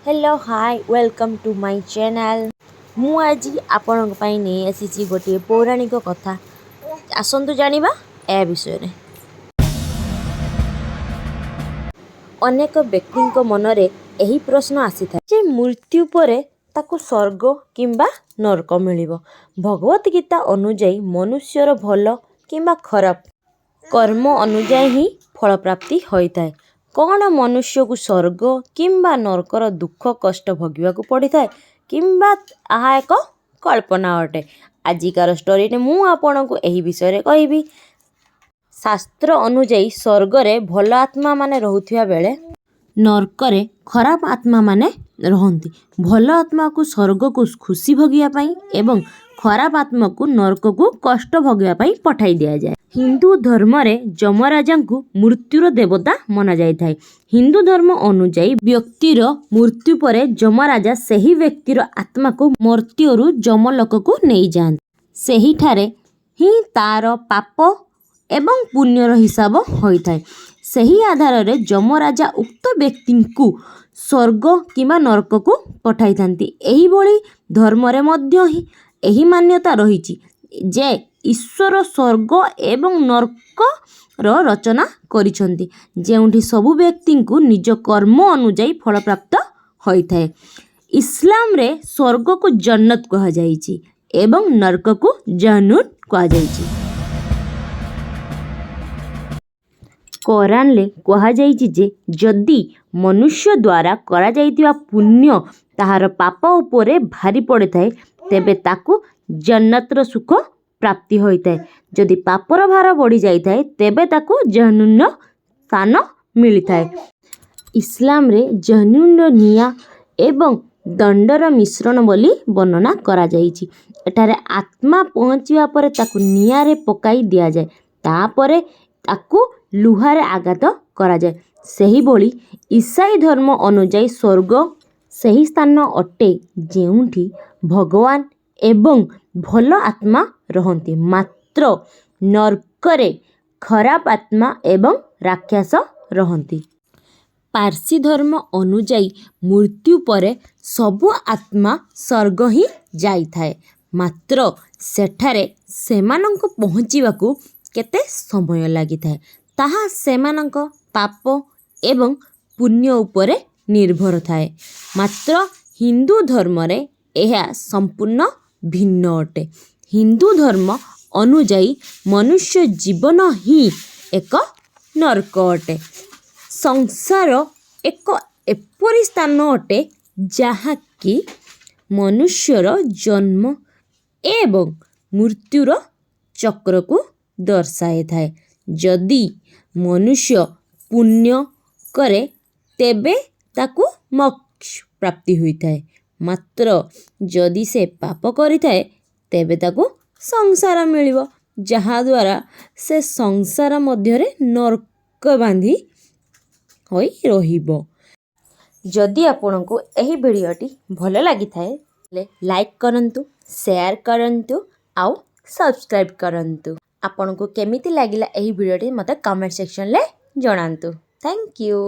Hello hi welcome to my channel. मु आज आपण नहीं आसी गोटे पौराणिक कथा। आसतु जानिबा ए विषय रे। अनेक व्यक्ति मनरे यही प्रश्न आसी था जे मृत्यु परे ताकू स्वर्ग किंबा नरक मिलिबो। भगवत गीता अनुଯାयी मनुष्यर भल किंबा खराब कर्म अनुଯାयी ही फल प्राप्ति होइताय। कौन मनुष्य को स्वर्ग किंबा नरकर दुख कष्ट भोगवाक पड़ी था किंबा आहा एक कल्पना अटे। आजिकार स्टोरी ने मु आपन को यही विषय रे कहबी। शास्त्र अनुଯାयी स्वर्ग रे भल आत्मा माने रहुथिया बेले नरकरे खराब आत्मा माने रहंती। भल आत्मा को स्वर्ग को खुशी भोगिया पाई एवं खराब आत्मा को नरक को कष्ट भोगिया पाई पठाई दिया जाए। हिंदू धर्म रे यमराजा को मृत्युर देवता मना जाय थाए। हिंदू धर्म अनुଯାयी व्यक्तिर मृत्यु परे यमराजा सही व्यक्तिर आत्मा को मर्त्यरु यमलोक को नहीं जान। सही ठारे ही तार पाप एवं पुण्यर हिसाब होई थाए। सही आधार रे यमराजा उक्त व्यक्ति को स्वर्ग किंबा नरक को पठाई थांती। एही बोली धर्म रे मध्य ही एही मान्यता रहिछि जे ईश्वर स्वर्ग एवं नरक रचना करिसंती जेउठी सबु व्यक्ति को निज कर्म अनुଯାयी फल प्राप्त होई थाए। इस्लाम रे स्वर्ग को जन्नत कहा जाइछि एवं नरक को जहन्नुम कहा जाइछि। कुरान ले कहा जाइछि जे जदि मनुष्य द्वारा करा जाइतिबा पुण्य ताहार पाप उपरे भारी पड़े थाए तेबे ताकू जन्नतर सुख प्राप्ति होइताए। जदि पापर भार बढ़ी जाइताए तेबे ताकू जहन्नुम स्थान मिलिताए। इस्लाम रे जहन्नुम निया एवं दंडर मिश्रण बोली वर्णना करा जाइछि। एठारे आत्मा पहुँचवा परे ताकू निया रे पकाई दिया जाए तापरे ताकू लुहारे आघात करा जाए। सही बोली ईसाई धर्म अनुଯାयी स्वर्ग सही स्थान अटे जेउठी भगवान एवं भल आत्मा रहंती। मात्र नरकरे खराब आत्मा एवं राक्षस रहंती। पारसी धर्म अनुଯାयी मृत्यु परे सबु आत्मा स्वर्ग ही जाई थाए। मात्र सेठारे सेमानंक पहुँचीबाकू केते समय लागि थाए ताहा सेमानंक पाप एवं पुण्य उपरे निर्भर थाए। मात्र हिंदू धर्म रे यह संपूर्ण भिन्न अटे। हिंदू धर्म अनुଯାयी मनुष्य जीवन ही एक नरक अटे। संसार एक एपरी स्थान अटे जहाँ कि मनुष्यर जन्म एवं मृत्युर चक्र को दर्शाए थाए। जदि मनुष्य पुण्य करे तेबे ताकू मोक्ष प्राप्ति हुई थाए। मात्र जदि से पाप करि थाए तेबे ताकू संसार मिलिबो जहा द्वारा से संसार मध्यरे नरक बांधी होई रहिबो। जदि आपनको एही भिडियोटी भल लागि थाए लाइक करंतु, शेयर करंतु आउ सब्सक्राइब करंतु। आपनको केमिति लागिला एही भिडियोटी मते कमेंट सेक्शन ले जणांतु। Thank you.